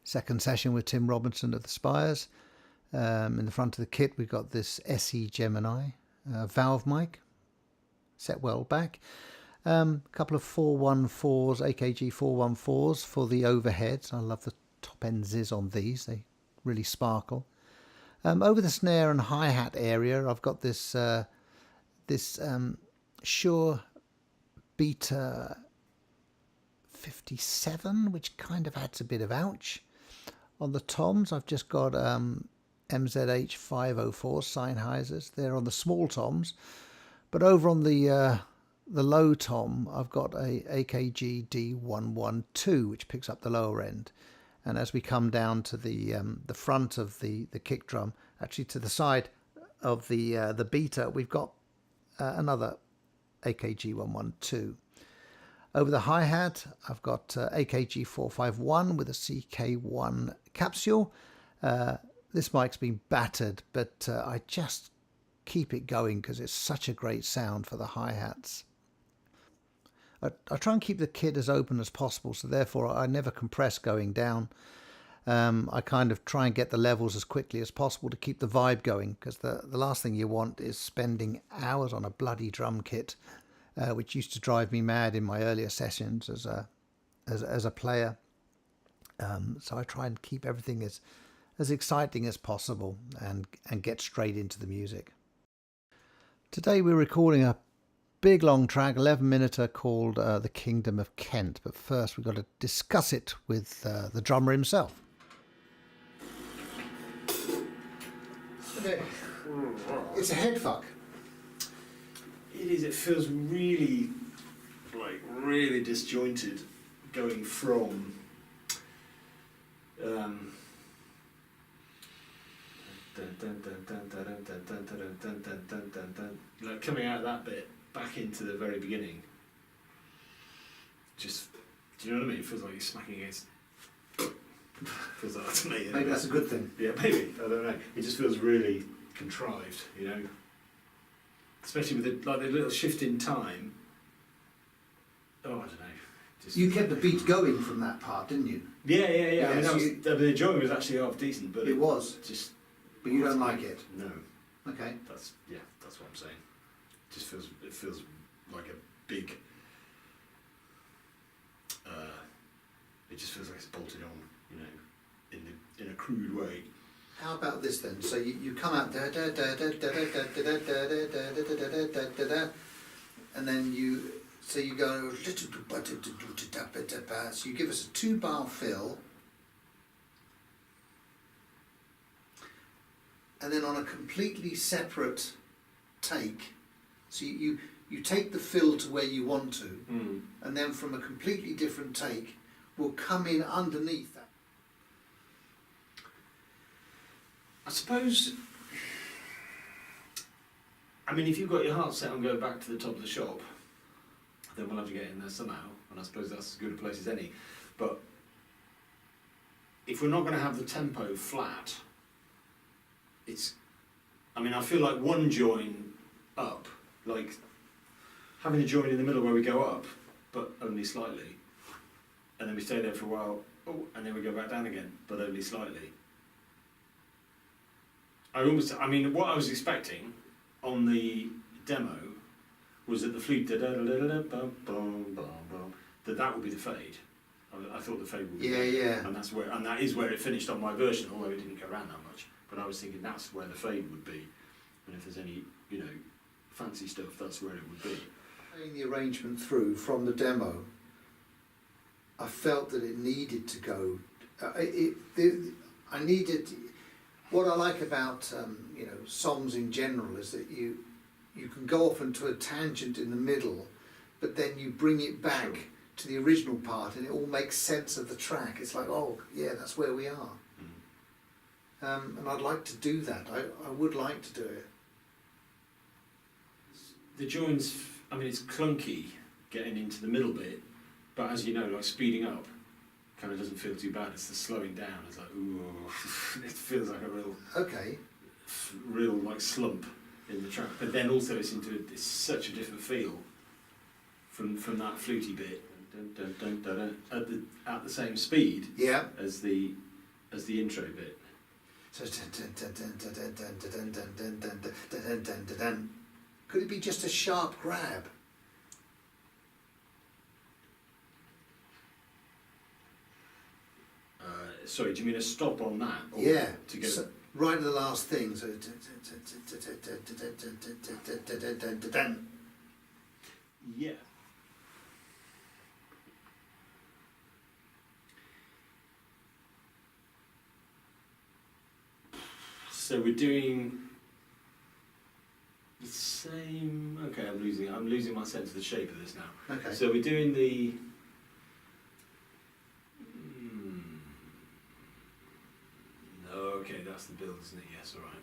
Second session with Tim Robinson at the Spires. In the front of the kit we've got this SE Gemini valve mic, set well back. A couple of 414s, AKG 414s for the overheads. I love the top end Ziz on these, they really sparkle. Over the snare and hi-hat area I've got this Shure Beta 57, which kind of adds a bit of ouch. On the toms I've just got MZH 504 Sennheisers. They're on the small toms, but over on the low tom I've got a AKG D112 which picks up the lower end. And as we come down to the front of the kick drum, actually to the side of the Beta, we've got another AKG 112. Over the hi-hat, I've got AKG 451 with a CK1 capsule. This mic's been battered, but I just keep it going because it's such a great sound for the hi-hats. I try and keep the kit as open as possible, so therefore I never compress going down. I kind of try and get the levels as quickly as possible to keep the vibe going, because the last thing you want is spending hours on a bloody drum kit, which used to drive me mad in my earlier sessions as a player. So I try and keep everything as exciting as possible and get straight into the music. Today we're recording a big long track, 11-minute called The Kingdom of Kent, but first we've got to discuss it with the drummer himself. Okay. It's a head fuck. It is. It feels really, really disjointed, going from like coming out of that bit back into the very beginning. Just, do you know what I mean? It feels like you're smacking against. Feels like that to me. Anyway. Maybe that's a good thing. Yeah, maybe. I don't know. It just feels really contrived, you know. Especially with the little shift in time. Oh, I don't know. Just You kept the beat going from that part, didn't you? Yeah. Yeah, I mean, so the drawing was actually half decent, but it was. Just. But you don't like it? No. Okay. That's what I'm saying. It feels like a big. It just feels like it's bolted on, you know, in a crude way. How about this then? So you come out da da da da da da da da da da da da da, and then you go so you give us a 2-bar fill, and then on a completely separate take, so you take the fill to where you want to, and then from a completely different take will come in underneath that. I suppose, I mean, if you've got your heart set on going back to the top of the shop, then we'll have to get in there somehow, and I suppose that's as good a place as any. But if we're not going to have the tempo flat, I feel like one join up, like having a join in the middle where we go up, but only slightly, and then we stay there for a while, and then we go back down again, but only slightly. What I was expecting on the demo was that the flute that would be the fade. I thought the fade would be yeah. and that is where it finished on my version, although it didn't go around that much. But I was thinking that's where the fade would be, and if there's any, you know, fancy stuff, that's where it would be. Playing the arrangement through from the demo, I felt that it needed to go. I needed. What I like about songs in general is that you can go off into a tangent in the middle, but then you bring it back to the original part, and it all makes sense of the track. It's like, oh yeah, that's where we are. And I'd like to do that. I would like to do it. The joins, I mean, it's clunky getting into the middle bit, but as you know, like speeding up kind of doesn't feel too bad. It's the slowing down. It's like, ooh, it feels like a real like slump in the track. But then also it's such a different feel from that fluty bit at the same speed Yeah. as the as the intro bit. So could it be just a sharp grab? Sorry, do you mean a stop on that? Or Yeah. To go. So, right at the last thing. So. Yeah. So we're doing the same. Okay, I'm losing my sense of the shape of this now. Okay. So we're doing the. No, okay, that's the build, isn't it? Yes, all right.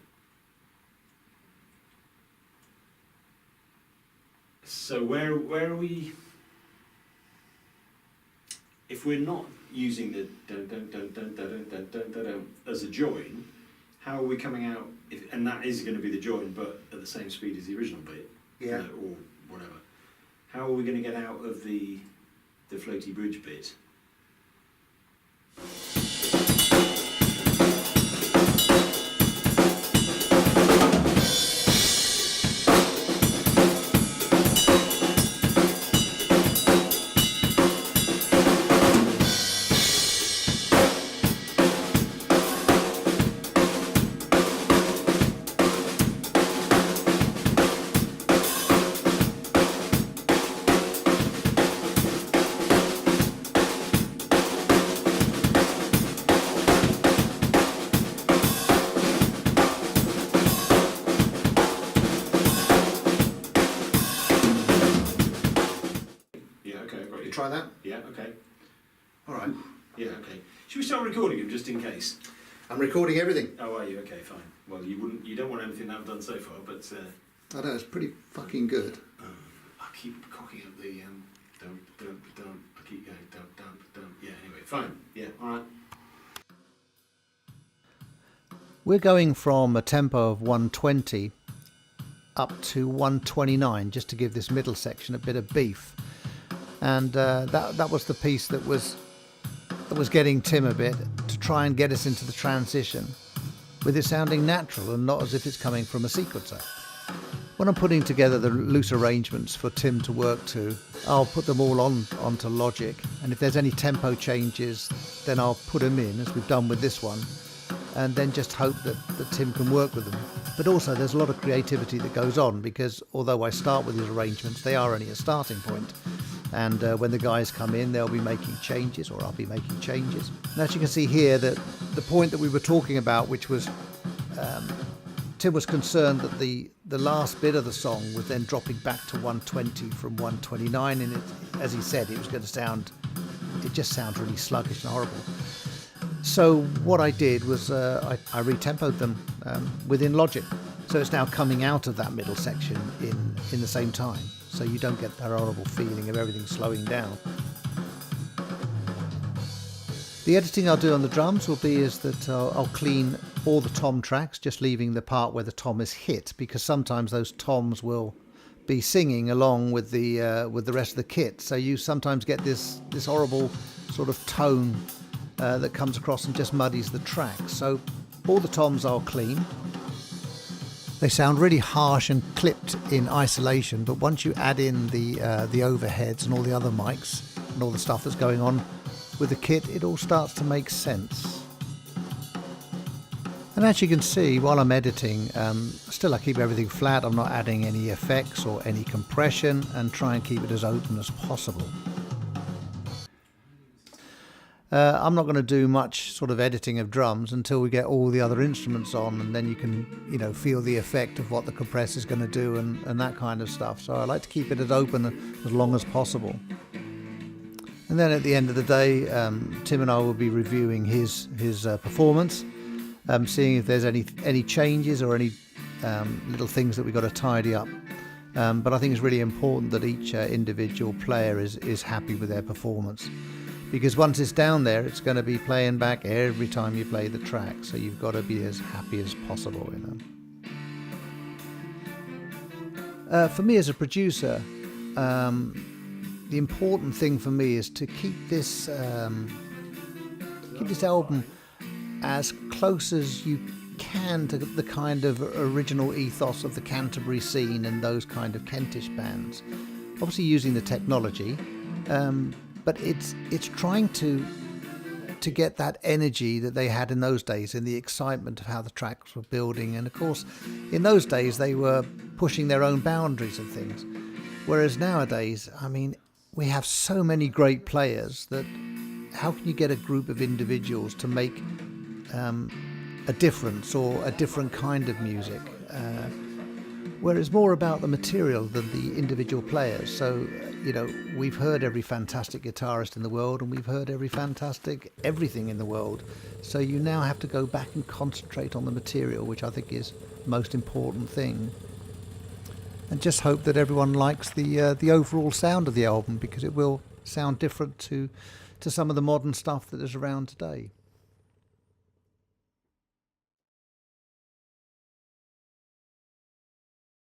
So where are we? If we're not using the dun dun dun dun dun dun dun dun dun as a join, how are we coming out? And that is going to be the join, but at the same speed as the original bit, Yeah. or whatever. How are we going to get out of the floaty bridge bit? Try that? Yeah, okay. All right. Yeah, okay. Should we start recording him just in case? I'm recording everything. Oh, are you? Okay, fine. Well, you don't want anything that I've done so far, but I know, it's pretty fucking good. I keep cocking up the don't. I keep going don't. Yeah. Anyway, fine. Yeah. All right. We're going from a tempo of 120 up to 129 just to give this middle section a bit of beef. And that was the piece that was getting Tim a bit, to try and get us into the transition with it sounding natural and not as if it's coming from a sequencer. When I'm putting together the loose arrangements for Tim to work to, I'll put them all onto Logic, and if there's any tempo changes, then I'll put them in, as we've done with this one, and then just hope that Tim can work with them. But also there's a lot of creativity that goes on, because although I start with these arrangements, they are only a starting point. And when the guys come in, they'll be making changes, or I'll be making changes. And as you can see here, that the point that we were talking about, which was Tim was concerned that the last bit of the song was then dropping back to 120 from 129, and it, as he said, it was going to sound, it just sounds really sluggish and horrible. So what I did was I retempoed them within Logic. So it's now coming out of that middle section in the same time. So you don't get that horrible feeling of everything slowing down. The editing I'll do on the drums will be is that I'll clean all the tom tracks, just leaving the part where the tom is hit, because sometimes those toms will be singing along with the rest of the kit. So you sometimes get this horrible sort of tone that comes across and just muddies the track. So all the toms I'll clean. They sound really harsh and clipped in isolation, but once you add in the overheads and all the other mics and all the stuff that's going on with the kit, it all starts to make sense. And as you can see, while I'm editing, still I keep everything flat. I'm not adding any effects or any compression, and try and keep it as open as possible. I'm not going to do much sort of editing of drums until we get all the other instruments on, and then you can, feel the effect of what the compressor is going to do and that kind of stuff. So I like to keep it as open as long as possible. And then at the end of the day, Tim and I will be reviewing his performance, seeing if there's any changes or any little things that we've got to tidy up. But I think it's really important that each individual player is happy with their performance. Because once it's down there, it's going to be playing back every time you play the track. So you've got to be as happy as possible, For me as a producer, the important thing for me is to keep this album as close as you can to the kind of original ethos of the Canterbury scene and those kind of Kentish bands. Obviously using the technology, but it's trying to get that energy that they had in those days, and the excitement of how the tracks were building. And of course, in those days they were pushing their own boundaries and things. Whereas nowadays, I mean, we have so many great players that how can you get a group of individuals to make a difference or a different kind of music? Where it's more about the material than the individual players. So, you know, we've heard every fantastic guitarist in the world, and we've heard every fantastic everything in the world. So you now have to go back and concentrate on the material, which I think is the most important thing. And just hope that everyone likes the overall sound of the album, because it will sound different to some of the modern stuff that is around today.